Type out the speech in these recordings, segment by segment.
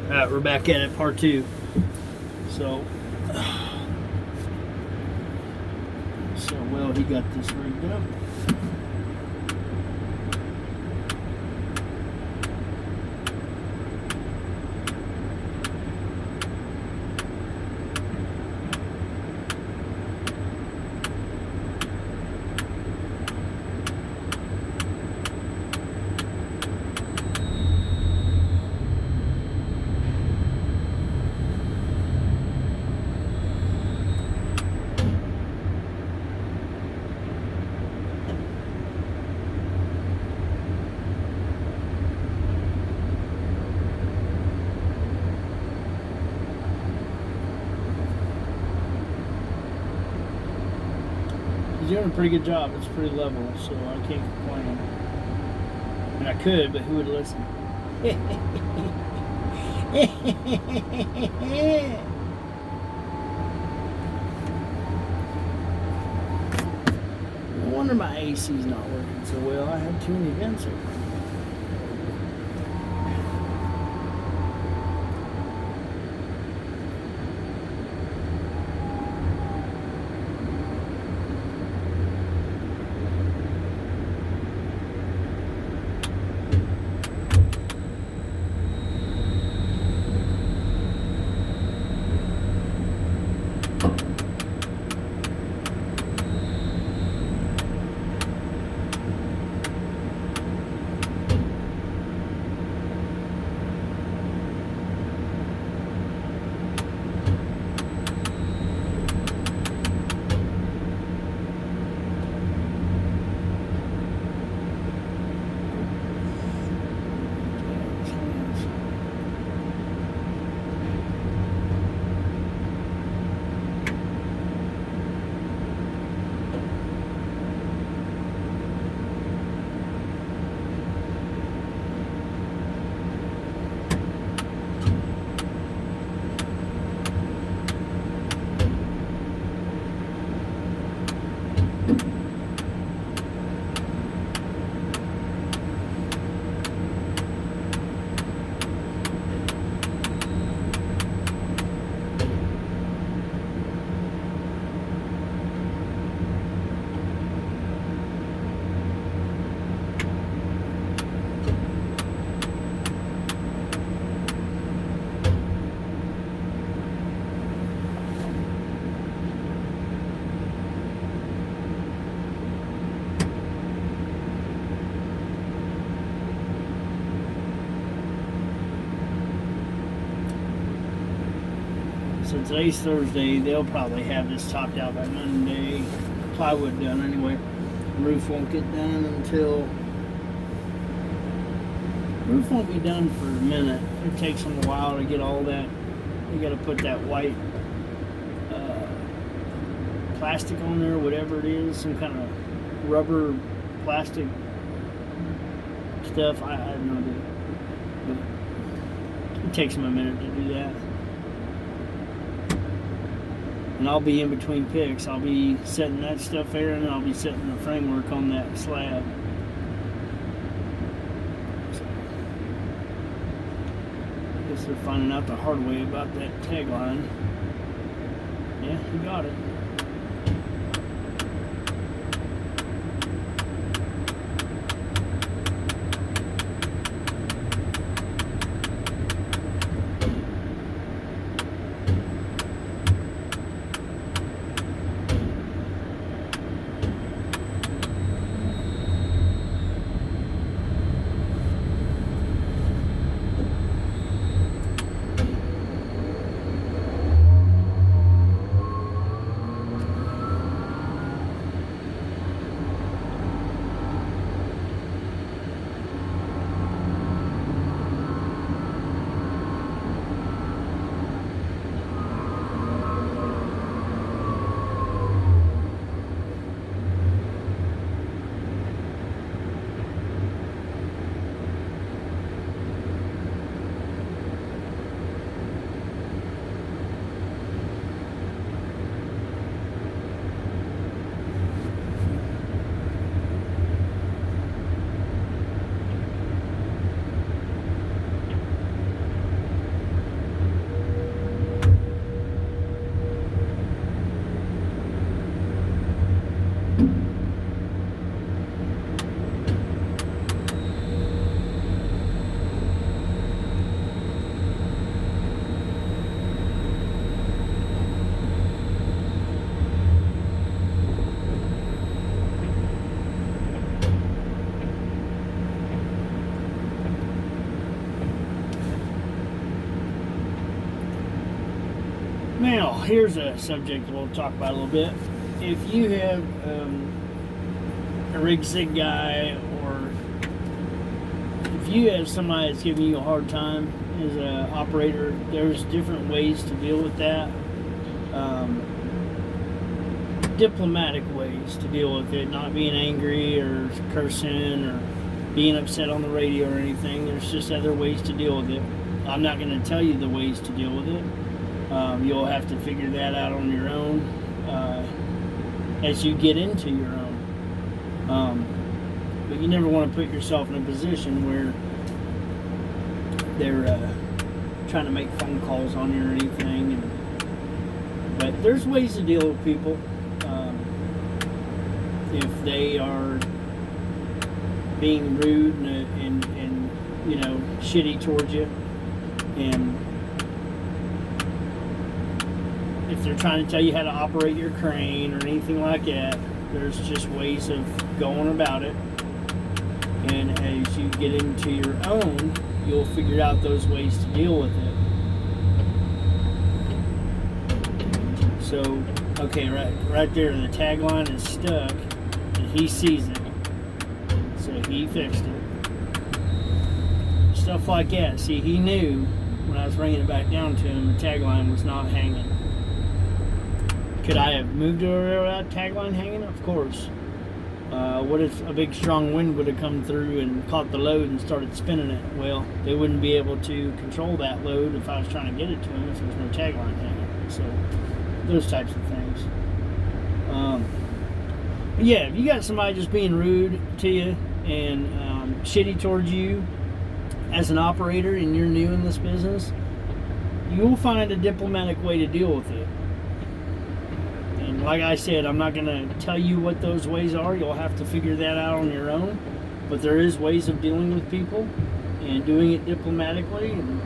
We're back at it, part 2. So well, he got this rigged up. He's doing a pretty good job. It's pretty level, so I can't complain. And I could, but who would listen? No wonder my AC's not working so well. I have too many vents open. So today's Thursday. They'll probably have this topped out by Monday. Plywood done anyway. Roof won't get done until... Roof won't be done for a minute. It takes them a while to get all that. You got to put that white plastic on there, whatever it is, some kind of rubber plastic stuff. I have no idea. But it takes them a minute to do that. And I'll be in between picks. I'll be setting that stuff there, and then I'll be setting the framework on that slab. So, I guess they're finding out the hard way about that tagline. Yeah, he got it. Now, here's a subject we'll talk about a little bit. If you have a rig sig guy, or if you have somebody that's giving you a hard time as an operator, there's different ways to deal with that. Diplomatic ways to deal with it, not being angry or cursing or being upset on the radio or anything. There's just other ways to deal with it. I'm not going to tell you the ways to deal with it. You'll have to figure that out on your own as you get into your own. But you never want to put yourself in a position where they're trying to make phone calls on you or anything. But there's ways to deal with people. If they are being rude and shitty towards you, and if they're trying to tell you how to operate your crane or anything like that, there's just ways of going about it. And as you get into your own, you'll figure out those ways to deal with it. So, okay, right there, the tagline is stuck, and he sees it, so he fixed it. Stuff like that. See, he knew when I was bringing it back down to him, the tagline was not hanging. Could I have moved it without tagline hanging? Of course. What if a big strong wind would have come through and caught the load and started spinning it? Well, they wouldn't be able to control that load if I was trying to get it to them if there was no tagline hanging. So, those types of things. But yeah, if you got somebody just being rude to you and shitty towards you as an operator and you're new in this business, you'll find a diplomatic way to deal with it. And like I said, I'm not going to tell you what those ways are. You'll have to figure that out on your own. But there is ways of dealing with people and doing it diplomatically. And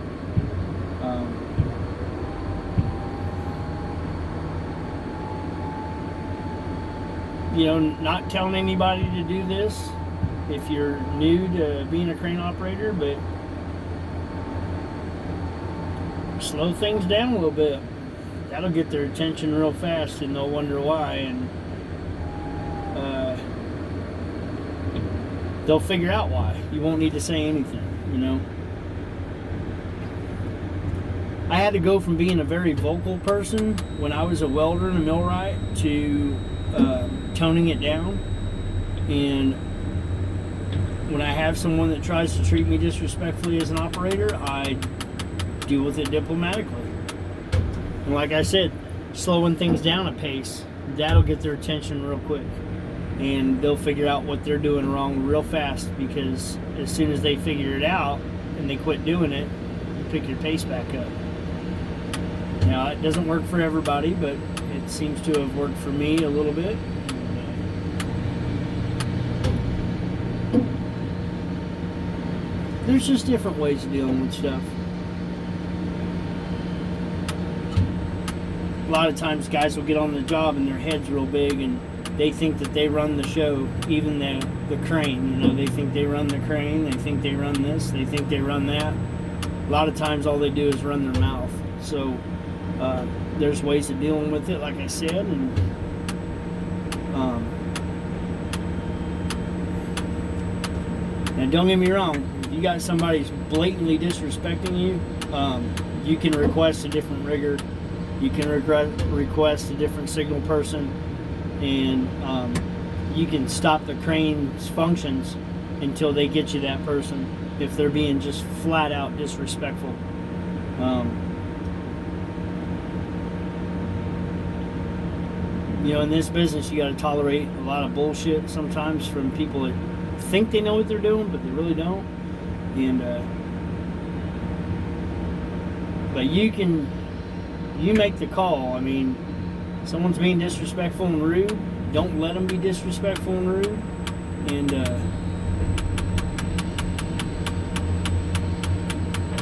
not telling anybody to do this if you're new to being a crane operator, but slow things down a little bit. That'll get their attention real fast, and they'll wonder why, and they'll figure out why. You won't need to say anything, I had to go from being a very vocal person when I was a welder and a millwright to toning it down. And when I have someone that tries to treat me disrespectfully as an operator, I deal with it diplomatically. And like I said, slowing things down a pace, that'll get their attention real quick. And they'll figure out what they're doing wrong real fast, because as soon as they figure it out and they quit doing it, you pick your pace back up. Now, it doesn't work for everybody, but it seems to have worked for me a little bit. There's just different ways of dealing with stuff. A lot of times guys will get on the job and their head's real big and they think that they run the show, even the crane. They think they run the crane, they think they run this, they think they run that. A lot of times all they do is run their mouth. So there's ways of dealing with it, like I said. And don't get me wrong, if you got somebody who's blatantly disrespecting you, you can request a different rigger. You can request a different signal person, and you can stop the crane's functions until they get you that person if they're being just flat out disrespectful. In this business, you got to tolerate a lot of bullshit sometimes from people that think they know what they're doing, but they really don't. And but you make the call. I mean, someone's being disrespectful and rude, don't let them be disrespectful and rude. And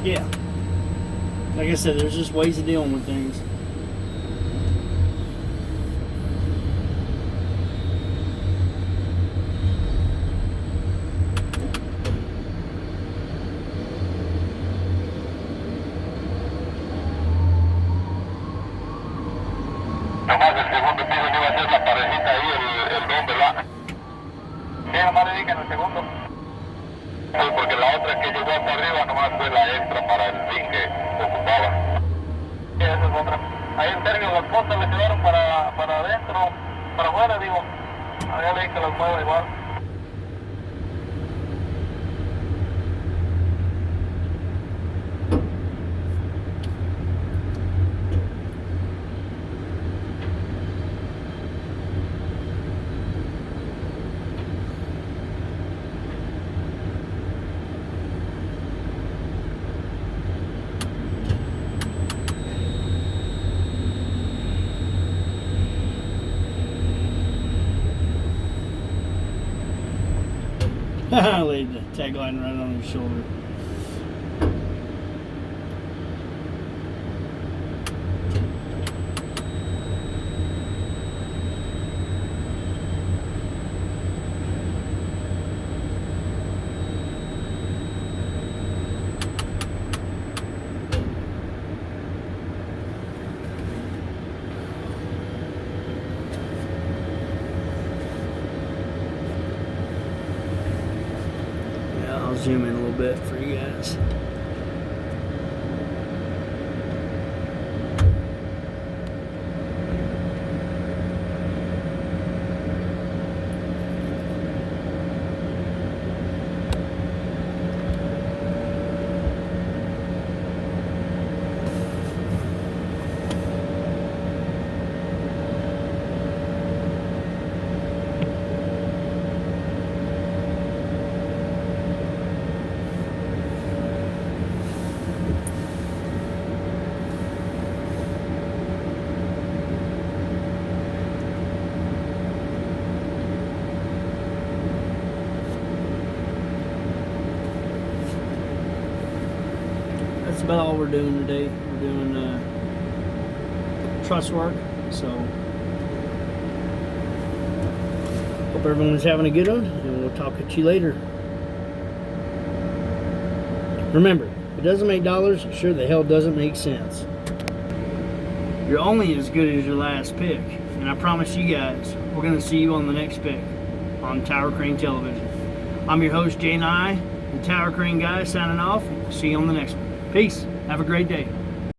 yeah, like I said, there's just ways of dealing with things. segundo piso que iba a ser la parejita ahí, el don, ¿verdad? Sí, nomás le dije en el segundo. Sí, porque la otra que llegó hasta arriba nomás fue la extra para el ring que ocupaba. Sí, esa es otra. Ahí en términos las cosas le quedaron para adentro, para afuera, digo. Allá le dije que las mueva igual. Laid the tagline right on his shoulder. I'll zoom in a little bit for you guys. That's about all we're doing today. We're doing truss work. So hope everyone's having a good one, and we'll talk at you later. Remember, if it doesn't make dollars, it sure the hell doesn't make sense. You're only as good as your last pick, and I promise you guys, we're going to see you on the next pick on Tower Crane Television. I'm your host, Jay Nye, the Tower Crane Guy, signing off. See you on the next one. Peace. Have a great day.